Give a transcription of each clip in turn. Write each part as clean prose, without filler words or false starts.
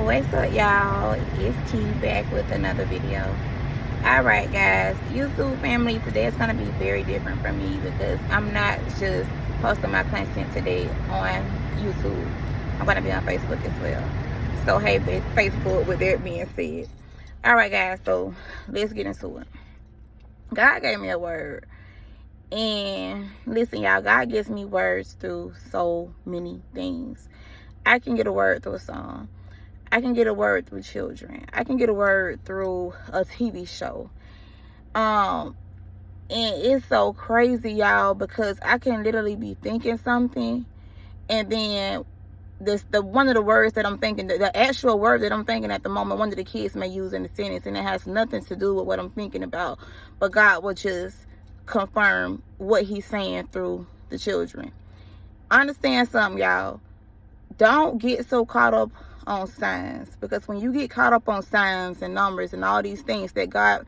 What's up, y'all? It's T back with another video. Alright, guys, YouTube family, today is going to be very different from me because I'm not just posting my content today on YouTube. I'm going to be on Facebook as well. So hey, Facebook, with that being said. Alright, guys, so let's get into it. God gave me a word. And listen, y'all, God gives me words through so many things. I can get a word through a song. I can get a word through children. I can get a word through a TV show. And it's so crazy, y'all, because I can literally be thinking something, and then the one of the words that I'm thinking, the actual word that I'm thinking at the moment, one of the kids may use in the sentence, and it has nothing to do with what I'm thinking about, but God will just confirm what he's saying through the children. Understand something, y'all. Don't get so caught up on signs, because when you get caught up on signs and numbers and all these things that God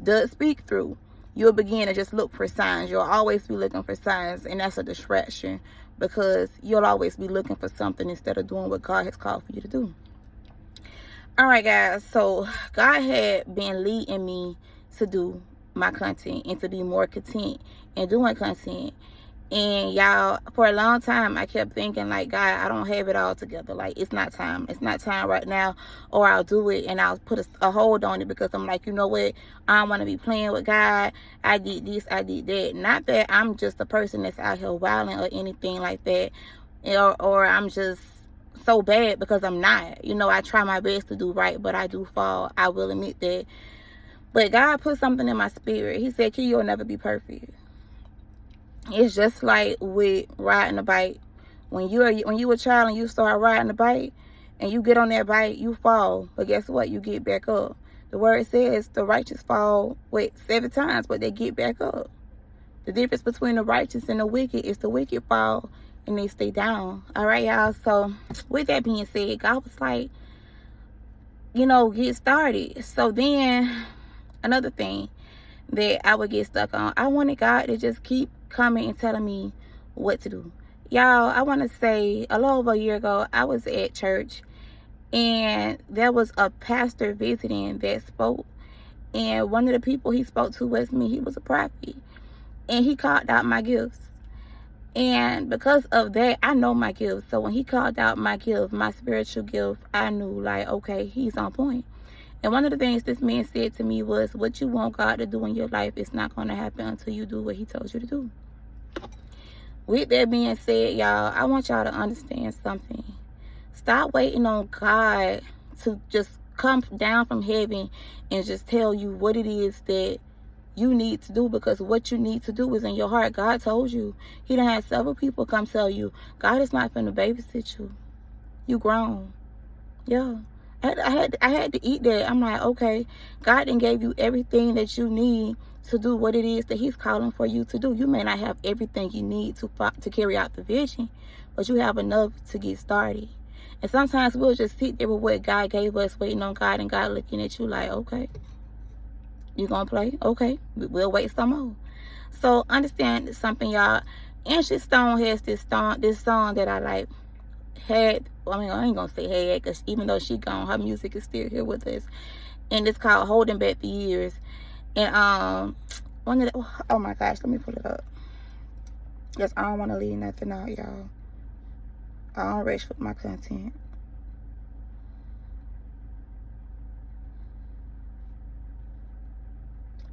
does speak through, you'll begin to just look for signs. You'll always be looking for signs, and that's a distraction, because you'll always be looking for something instead of doing what God has called for you to do. All right, guys, so God had been leading me to do my content and to be more content in doing content. And y'all, for a long time, I kept thinking, like, God, I don't have it all together. Like, it's not time. It's not time right now. Or I'll do it and I'll put a hold on it, because I'm like, you know what? I don't want to be playing with God. I did this, I did that. Not that I'm just a person that's out here wilding or anything like that. Or I'm just so bad, because I'm not. You know, I try my best to do right, but I do fall. I will admit that. But God put something in my spirit. He said, Key, you'll never be perfect. It's just like with riding a bike. When you a child and you start riding a bike and you get on that bike, you fall. But guess what? You get back up. The word says the righteous fall 7 times, but they get back up. The difference between the righteous and the wicked is the wicked fall and they stay down. All right, y'all. So with that being said, God was like, you know, get started. So then another thing that I would get stuck on, I wanted God to just keep coming and telling me what to do. Y'all, I want to say a little over a year ago, I was at church, and there was a pastor visiting that spoke, and one of the people he spoke to was me. He was a prophet, and he called out my gifts. And because of that, I know my gifts. So when he called out my gift, my spiritual gift, I knew, like, okay, he's on point. And one of the things this man said to me was, what you want God to do in your life is not going to happen until you do what he told you to do. With that being said, y'all, I want y'all to understand something. Stop waiting on God to just come down from heaven and just tell you what it is that you need to do, because what you need to do is in your heart. God told you. He done had several people come tell you, God is not finna babysit you. You grown. Yeah. I had to eat that. I'm like, okay, God done gave you everything that you need to do what it is that he's calling for you to do. You may not have everything you need to carry out the vision, but you have enough to get started. And sometimes we'll just sit there with what God gave us, waiting on God, and God looking at you like, okay, you gonna play? Okay, we'll wait some more. So understand something, y'all. Angie Stone has this song that I like. I ain't gonna say had, because even though she gone, her music is still here with us, and it's called Holding Back the Years. And one of the, oh my gosh, let me pull it up, because I don't want to leave nothing out, y'all. I don't rush with my content.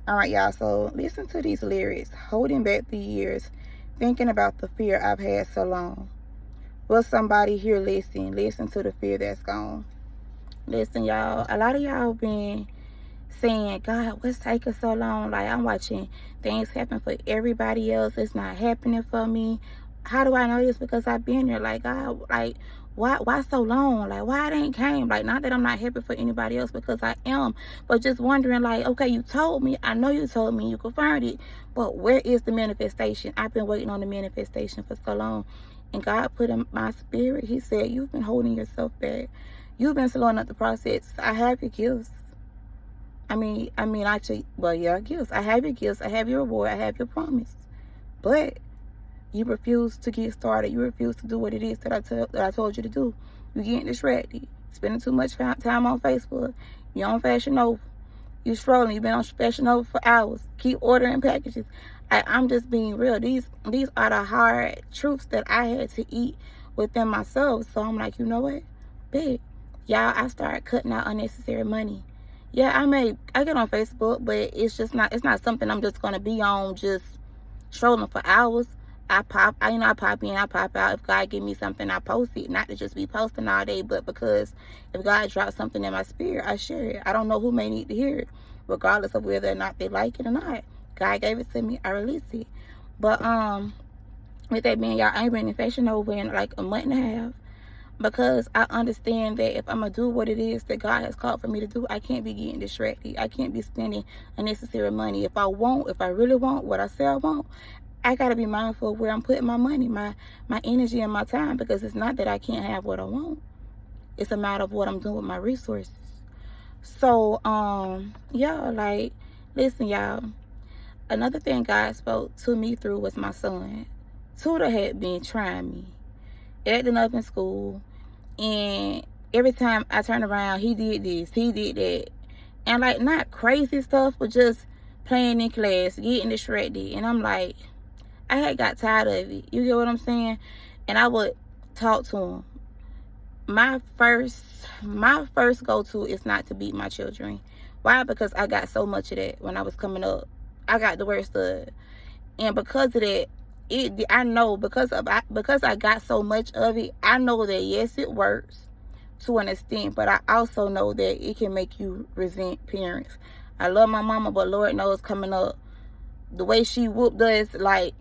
All right, y'all, so listen to these lyrics. Holding back the years, thinking about the fear I've had so long. Will somebody here listen to the fear that's gone? Listen, y'all, a lot of y'all been saying, God, what's taking so long? Like, I'm watching things happen for everybody else. It's not happening for me. How do I know this? Because I've been there. Like, God, like, why so long? Like, why it ain't came? Like, not that I'm not happy for anybody else, because I am, but just wondering, like, okay, you told me, I know you told me, you confirmed it, but where is the manifestation? I've been waiting on the manifestation for so long. And God put in my spirit, he said, you've been holding yourself back. You've been slowing up the process. I have your gifts. Actually, well, yeah, gifts. I have your gifts. I have your reward. I have your promise. But you refuse to get started. You refuse to do what it is that I told you to do. You're getting distracted. spending too much time on Facebook. You're on Fashion Nova. You strolling. You've been on Fashion Nova for hours. Keep ordering packages. I'm just being real. These are the hard truths that I had to eat within myself. So I'm like, you know what? Big. Y'all, I started cutting out unnecessary money. Yeah, I get on Facebook, but it's not something I'm just gonna be on just strolling for hours. I pop in, I pop out. If God give me something, I post it. Not to just be posting all day, but because if God drops something in my spirit, I share it. I don't know who may need to hear it, regardless of whether or not they like it or not. God gave it to me, I release it. But with that being, y'all, I ain't been in Fashion Nova in like a month and a half, because I understand that if I'm gonna do what it is that God has called for me to do, I can't be getting distracted. I can't be spending unnecessary money. If I really want what I say I want, I gotta be mindful of where I'm putting my money, my energy, and my time, because it's not that I can't have what I want. It's a matter of what I'm doing with my resources. So, yeah, like, listen, y'all. Another thing God spoke to me through was my son. Tutor had been trying me, acting up in school, and every time I turn around, he did this, he did that, and like not crazy stuff, but just playing in class, getting distracted. And I'm like, I had got tired of it. You get what I'm saying? And I would talk to him. My first go-to is not to beat my children. Why? Because I got so much of that when I was coming up. I got the worst of it. And because of that, I know, because I got so much of it, I know that yes, it works to an extent, but I also know that it can make you resent parents. I love my mama, but Lord knows, coming up, the way she whooped us, like,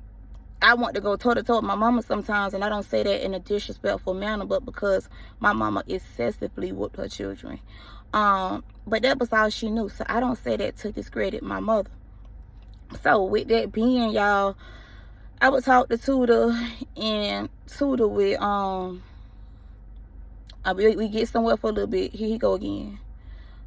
I want to go toe-to-toe with my mama sometimes, and I don't say that in a disrespectful manner, but because my mama excessively whooped her children. But that was all she knew, so I don't say that to discredit my mother. So with that being, y'all, I would talk to Tutor, and Tutor with we get somewhere for a little bit. Here he go again.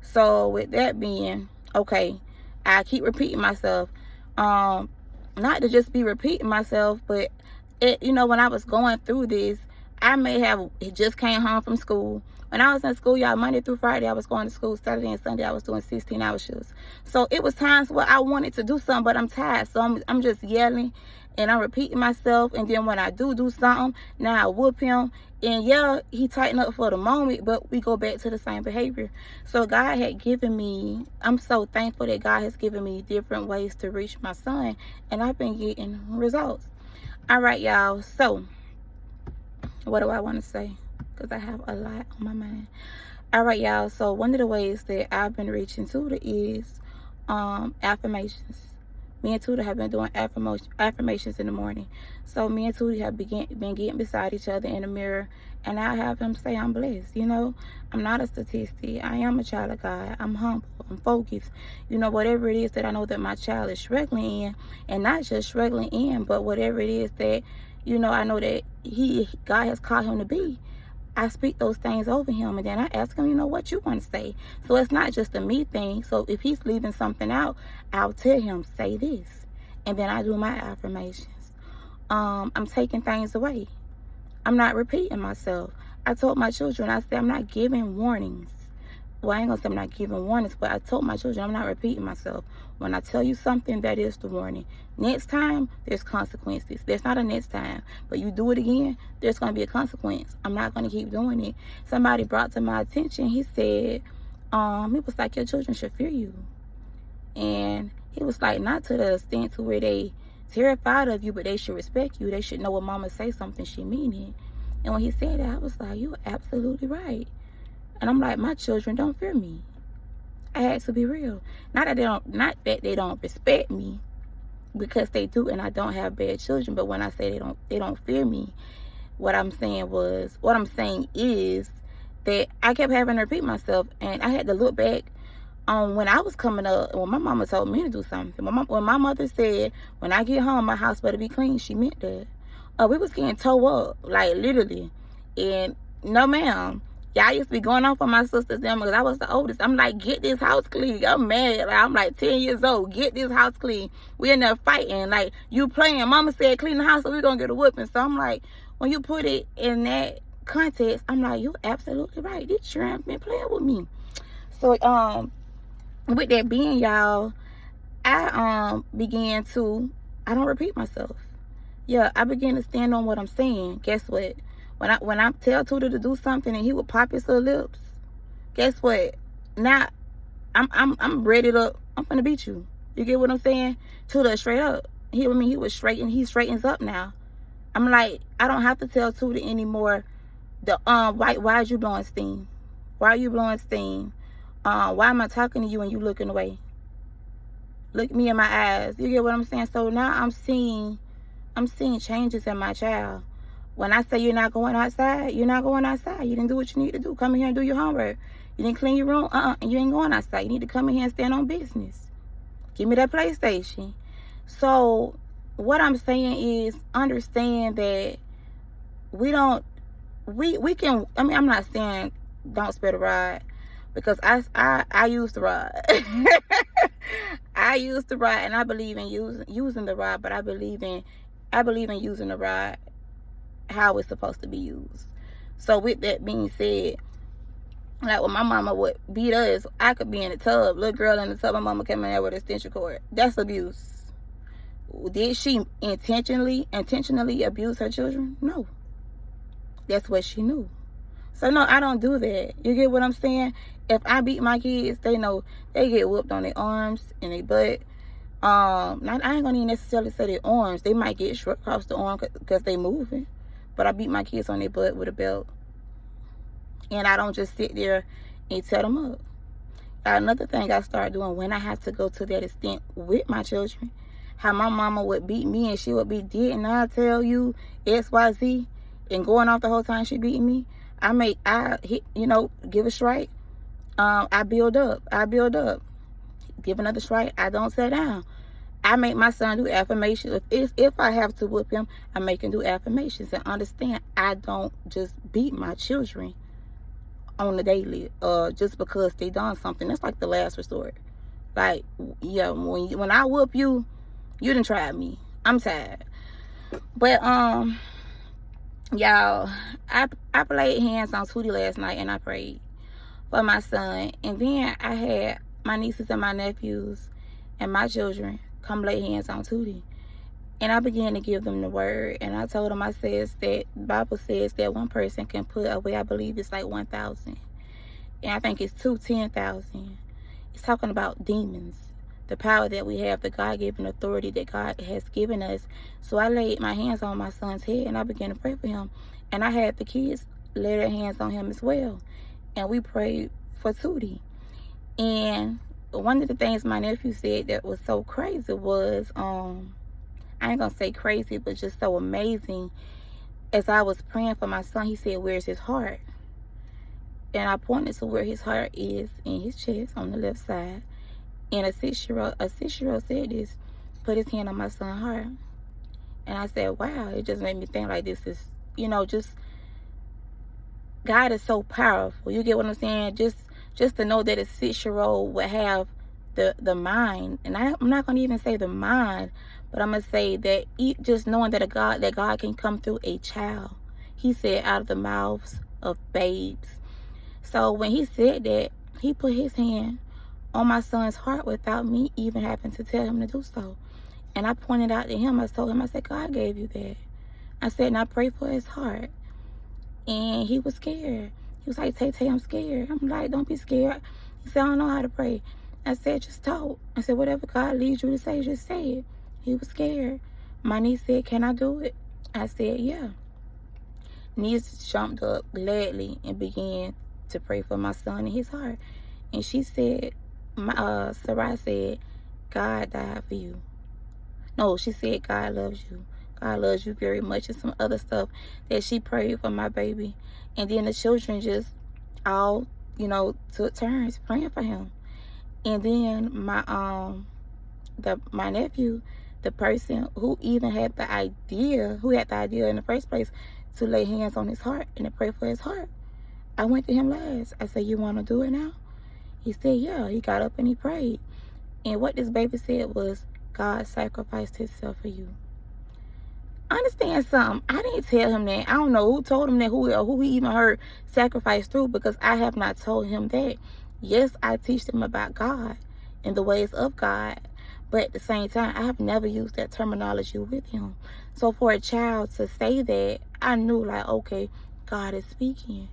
So with that being, okay, I keep repeating myself. Not to just be repeating myself, but when I was going through this, I may have just came home from school. When I was in school, y'all, Monday through Friday, I was going to school. Saturday and Sunday, I was doing 16-hour shifts. So it was times where I wanted to do something, but I'm tired. So I'm just yelling, and I'm repeating myself. And then when I do something, now I whoop him. And yeah, he tightened up for the moment, but we go back to the same behavior. So God had given me, I'm so thankful that God has given me different ways to reach my son. And I've been getting results. All right, y'all. So what do I want to say? Because I have a lot on my mind. All right, y'all. So one of the ways that I've been reaching Tutor is affirmations. Me and Tutor have been doing affirmations in the morning. So me and Tutor have been getting beside each other in the mirror, and I have him say I'm blessed. I'm not a statistic. I am a child of God. I'm humble. I'm focused. Whatever it is that I know that my child is struggling in, and not just struggling in, but whatever it is that I know that God has called him to be, I speak those things over him, and then I ask him, what you want to say. So it's not just a me thing. So if he's leaving something out, I'll tell him, say this. And then I do my affirmations. I'm taking things away. I'm not repeating myself. I told my children, I said, I'm not giving warnings. Well, I ain't gonna say I'm not giving warnings, but I told my children, I'm not repeating myself. When I tell you something, that is the warning. Next time, there's consequences. There's not a next time, but you do it again, there's gonna be a consequence. I'm not gonna keep doing it. Somebody brought to my attention, he said, it was like, your children should fear you. And he was like, not to the extent to where they terrified of you, but they should respect you. They should know when mama say something, she mean it. And when he said that, I was like, you're absolutely right. And I'm like, my children don't fear me. I had to be real. Not that they don't respect me, because they do, and I don't have bad children. But when I say they don't fear me, what I'm saying is that I kept having to repeat myself, and I had to look back on when I was coming up, when my mama told me to do something. When my mother said, when I get home, my house better be clean, she meant that. We was getting towed up, like literally. And no, ma'am. Y'all used to be going off on my sisters them because I was the oldest. I'm like, get this house clean. I'm mad. Like, I'm like 10 years old. Get this house clean. We in there fighting. Like, you playing. Mama said clean the house, so we gonna get a whooping. So I'm like, when you put it in that context, I'm like, you're absolutely right. This shrimp been playing with me. So with that being, y'all, I began to, I don't repeat myself. Yeah, I began to stand on what I'm saying. Guess what? When I tell Tudor to do something and he would pop his little lips, guess what? Now I'm ready to, I'm finna beat you. You get what I'm saying? Tudor straight up. He was straighten. He straightens up now. I'm like, I don't have to tell Tudor anymore. Why is you blowing steam? Why are you blowing steam? Why am I talking to you and you looking away? Look me in my eyes. You get what I'm saying? So now I'm seeing changes in my child. When I say you're not going outside, you're not going outside. You didn't do what you need to do. Come in here and do your homework. You didn't clean your room. And you ain't going outside. You need to come in here and stand on business. Give me that PlayStation. So what I'm saying is, understand that we can, I mean, I'm not saying don't spare the rod, because I use the rod. I use the rod, and I believe in using the rod, but I believe in using the rod how it's supposed to be used. So with that being said, like when my mama would beat us, I could be in the tub, little girl in the tub, my mama came in there with an extension cord. That's abuse. Did she intentionally abuse her children? No. That's what she knew. So no, I don't do that. You get what I'm saying? If I beat my kids, they know they get whooped on their arms and their butt. I ain't gonna even necessarily say their arms. They might get short across the arm because they moving. But I beat my kids on their butt with a belt. And I don't just sit there and set them up. Another thing I started doing when I have to go to that extent with my children, how my mama would beat me and she would be, didn't I tell you XYZ? And going off the whole time she beating me. I hit, give a strike. I build up. Give another strike. I don't sit down. I make my son do affirmations. If I have to whoop him, I make him do affirmations. And understand, I don't just beat my children on the daily, just because they done something. That's like the last resort. Like, yeah, when I whoop you, you done tried me. I'm tired. But y'all, I played hands on Tootie last night, and I prayed for my son. And then I had my nieces and my nephews and my children come lay hands on Tootie. And I began to give them the word. And I told them, I says that the Bible says that one person can put away, I believe it's like 1,000. And I think it's 10,000. It's talking about demons. The power that we have, the God-given authority that God has given us. So I laid my hands on my son's head and I began to pray for him. And I had the kids lay their hands on him as well. And we prayed for Tootie. And one of the things my nephew said that was so crazy was, I ain't gonna say crazy, but just so amazing. As I was praying for my son, he said, "Where's his heart?" And I pointed to where his heart is, in his chest on the left side. And a six-year-old said this, put his hand on my son's heart. And I said, wow, it just made me think like this is, just, God is so powerful. You get what I'm saying? Just to know that a 6-year-old would have the mind, and I'm not going to even say the mind, but I'm going to say that just knowing that God can come through a child. He said, out of the mouths of babes. So when he said that, he put his hand on my son's heart without me even having to tell him to do so. And I pointed out to him, I told him, I said, God gave you that. I said, and I prayed for his heart. And he was scared. He was like, Tay, I'm scared. I'm like, don't be scared. He said, I don't know how to pray. I said, just talk. I said, whatever God leads you to say, just say it. He was scared. My niece said, can I do it? I said, yeah. Niece jumped up gladly and began to pray for my son and his heart. And she said, Sarai said, God died for you. No, she said, God loves you. God loves you very much, and some other stuff that she prayed for my baby. And then the children just all, took turns praying for him. And then my nephew, the person who even had the idea, in the first place to lay hands on his heart and to pray for his heart, I went to him last. I said, you want to do it now? He said, yeah. He got up and he prayed. And what this baby said was, God sacrificed himself for you. Understand something. I didn't tell him that. I don't know who told him that, who he even heard sacrifice through, because I have not told him that. Yes, I teach them about God and the ways of God, but at the same time, I have never used that terminology with him. So for a child to say that, I knew, like, okay, God is speaking.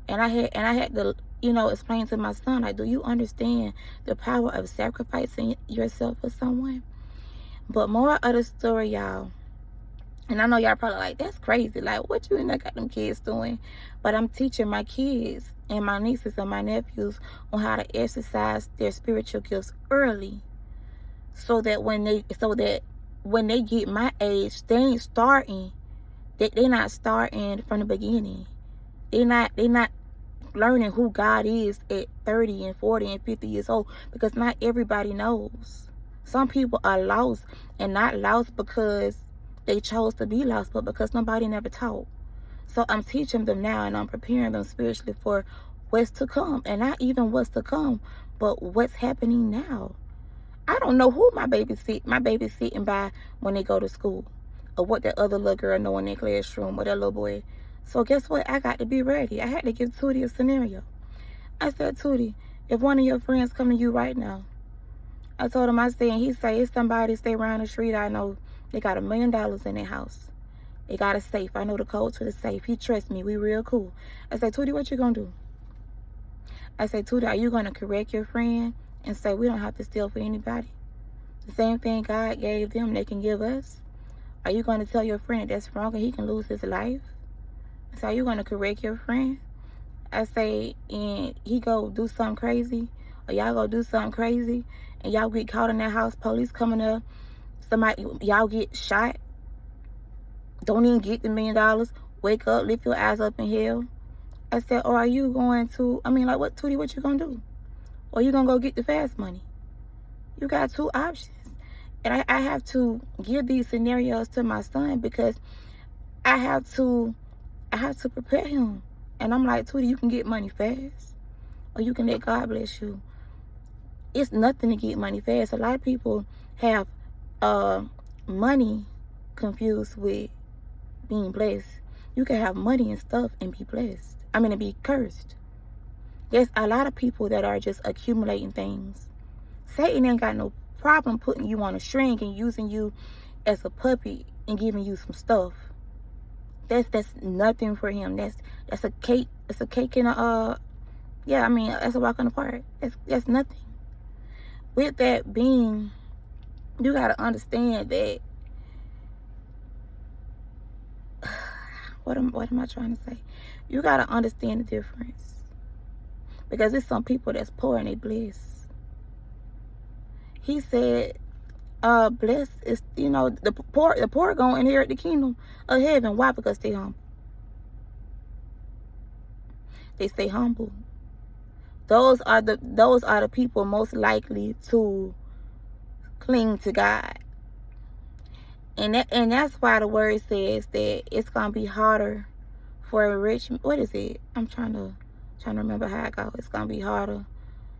And I had to, explain to my son, like, do you understand the power of sacrificing yourself for someone? But more of the story, y'all. And I know y'all probably like, that's crazy. Like, what you in there got them kids doing? But I'm teaching my kids and my nieces and my nephews on how to exercise their spiritual gifts early, so that when they get my age, they ain't starting. They're not starting from the beginning. They're not learning who God is at 30 and 40 and 50 years old, because not everybody knows. Some people are lost, and not lost because they chose to be lost, but because nobody never taught. So I'm teaching them now, and I'm preparing them spiritually for what's to come. And not even what's to come, but what's happening now. I don't know who my baby's sitting by when they go to school, or what that other little girl know in their classroom, or that little boy. So guess what? I got to be ready. I had to give Tootie a scenario. I said, Tootie, if one of your friends come to you right now, I told him, I said, and he say, it's somebody stay around the street, I know they got $1 million in their house. They got a safe. I know the code to the safe. He trusts me. We real cool. I said, Tootie, what you gonna do? I said, Tootie, are you gonna correct your friend and say we don't have to steal for anybody? The same thing God gave them, they can give us. Are you gonna tell your friend that that's wrong and he can lose his life? So are you gonna correct your friend? I say, and he go do something crazy, or y'all go do something crazy, and y'all get caught in that house, police coming up, y'all get shot, don't even get the $1 million, wake up, lift your eyes up in hell. I said, or are you going to, what, Tootie, what you gonna do? Or you gonna go get the fast money? You got two options. And I have to give these scenarios to my son, because I have to prepare him. And I'm like, Tootie, you can get money fast, or you can let God bless you. It's nothing to get money fast. A lot of people have money confused with being blessed. You can have money and stuff and be blessed. And be cursed. There's a lot of people that are just accumulating things. Satan ain't got no problem putting you on a string and using you as a puppy and giving you some stuff. That's nothing for him. That's a cake. It's a cake in a that's a walk in the park. That's nothing. With that being, you gotta understand that what am I trying to say? You gotta understand the difference. Because there's some people that's poor and they blessed. He said, blessed is, the poor gonna inherit the kingdom of heaven. Why? Because they humble. They stay humble. Those are the people most likely to cling to God. And that's why the word says that it's gonna be harder for a rich. What is it? I'm trying to remember how it goes. It's gonna be harder.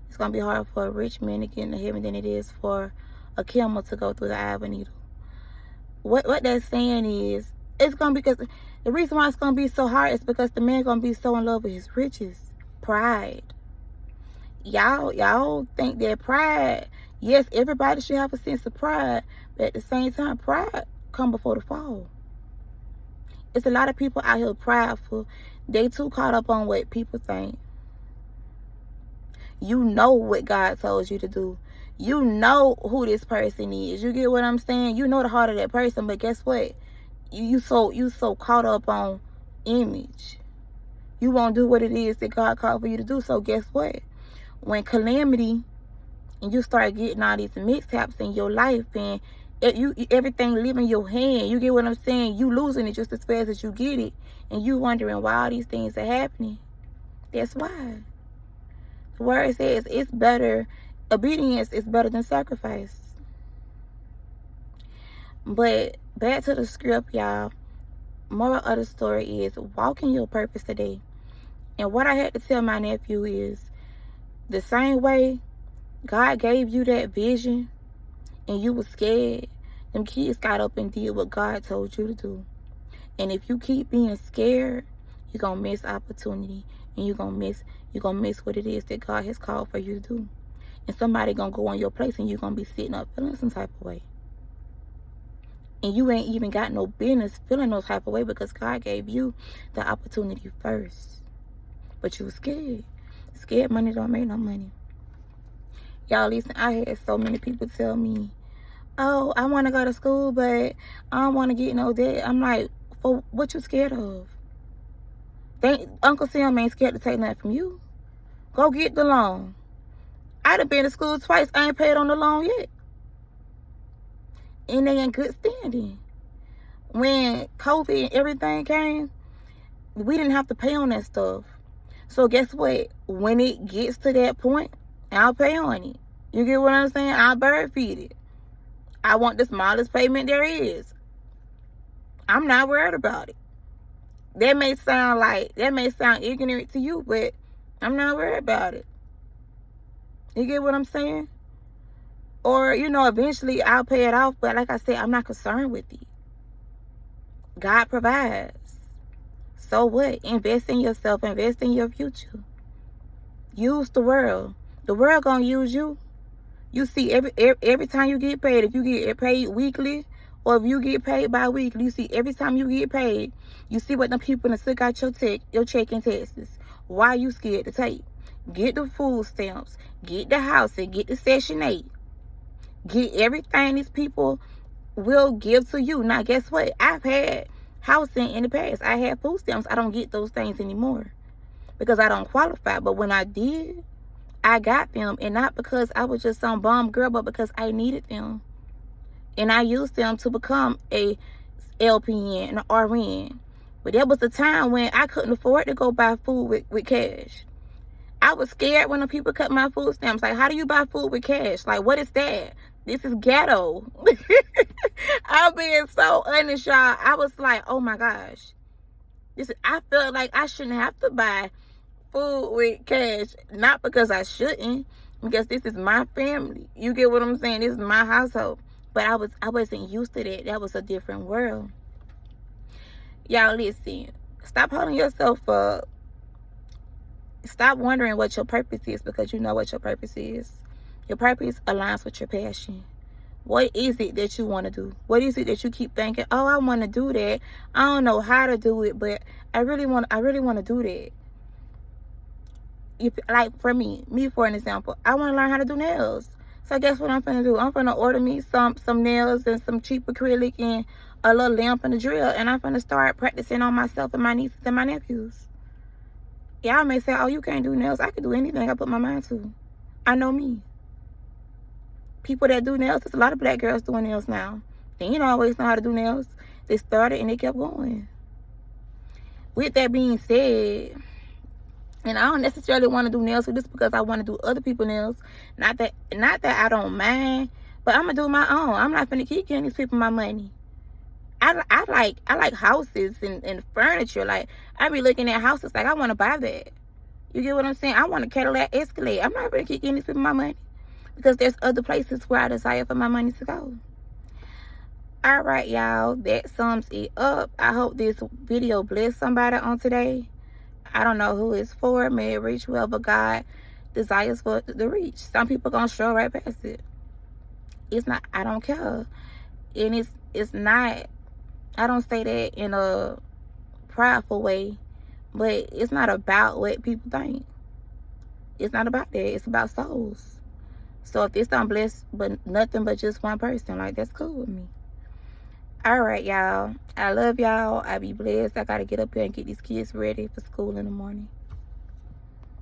It's gonna be harder for a rich man to get into heaven than it is for a camel to go through the eye of a needle. What that's saying is, it's gonna be, because the reason why it's gonna be so hard is because the man gonna be so in love with his riches, pride. Y'all think that pride, yes, everybody should have a sense of pride, but at the same time, pride come before the fall. It's a lot of people out here prideful. They too caught up on what people think. You know what God told you to do. You know who this person is. You get what I'm saying? You know the heart of that person, but guess what? You so caught up on image. You won't do what it is that God called for you to do. So guess what? When calamity and you start getting all these mishaps in your life, and everything leaving your hand, you get what I'm saying? You losing it just as fast as you get it, and you wondering why all these things are happening. That's why. The word says it's better, obedience is better than sacrifice. But back to the script, y'all. Moral of the story is, walk in your purpose today. And what I had to tell my nephew is, the same way God gave you that vision and you were scared, Them kids got up and did what God told you to do. And if you keep being scared, you're gonna miss opportunity, and you're gonna miss what it is that God has called for you to do. And somebody gonna go on your place, and you're gonna be sitting up feeling some type of way. And you ain't even got no business feeling no type of way, because God gave you the opportunity first. But you were scared. Scared money don't make no money. Y'all listen, I had so many people tell me, oh, I want to go to school, but I don't want to get no debt. I'm like, for what you scared of? Uncle Sam ain't scared to take nothing from you. Go get the loan. I done been to school twice. I ain't paid on the loan yet. And they in good standing. When COVID and everything came, we didn't have to pay on that stuff. So guess what? When it gets to that point, I'll pay on it. You get what I'm saying? I'll bird feed it. I want the smallest payment there is. I'm not worried about it. That may sound ignorant to you, but I'm not worried about it. You get what I'm saying? Or, eventually I'll pay it off, but like I said, I'm not concerned with it. God provides. So what? Invest in yourself. Invest in your future. Use the world. The world gonna use you. You see, every time you get paid, if you get paid weekly or if you get paid bi-weekly, you see every time you get paid, you see what the people that took out your check in Texas. Why you scared to take? Get the food stamps. Get the housing. Get the Section 8. Get everything these people will give to you. Now, guess what? I've had housing in the past. I had food stamps. I don't get those things anymore because I don't qualify. But when I did, I got them, and not because I was just some bum girl, but because I needed them. And I used them to become a LPN, an RN. But there was a time when I couldn't afford to go buy food with cash. I was scared when the people cut my food stamps. Like, how do you buy food with cash? Like, what is that? This is ghetto. I'm being so honest, y'all. I was like, oh my gosh. I felt like I shouldn't have to buy food with cash. Not because I shouldn't, because this is my family. You get what I'm saying? This is my household. But I wasn't used to that. That was a different world. Y'all listen. Stop holding yourself up. Stop wondering what your purpose is, because you know what your purpose is. Your purpose aligns with your passion. What is it that you want to do? What is it that you keep thinking, oh, I want to do that. I don't know how to do it, but I really want to do that. Like for me for an example, I want to learn how to do nails. So guess what I'm finna do? I'm finna order me some nails and some cheap acrylic and a little lamp and a drill, and I'm finna start practicing on myself and my nieces and my nephews. Y'all may say, oh, you can't do nails. I can do anything I put my mind to. I know me. People that do nails, there's a lot of black girls doing nails now. They didn't always know how to do nails. They started and they kept going. With that being said, and I don't necessarily want to do nails just because I want to do other people's nails. Not that I don't mind, but I'm gonna do my own. I'm not gonna keep giving these people my money. I like houses and furniture. Like, I be looking at houses like I want to buy that. You get what I'm saying? I want a Cadillac Escalade. I'm not gonna keep giving these people my money, because there's other places where I desire for my money to go. All right, y'all, that sums it up. I hope this video blessed somebody on today. I don't know who it's for. May it reach whoever God desires for it to reach. Some people gonna stroll right past it. It's not, I don't care. And it's not, I don't say that in a prideful way, but it's not about what people think. It's not about that. It's about souls. So if this don't bless but nothing but just one person, like, that's cool with me. All right, y'all. I love y'all. I be blessed. I got to get up here and get these kids ready for school in the morning.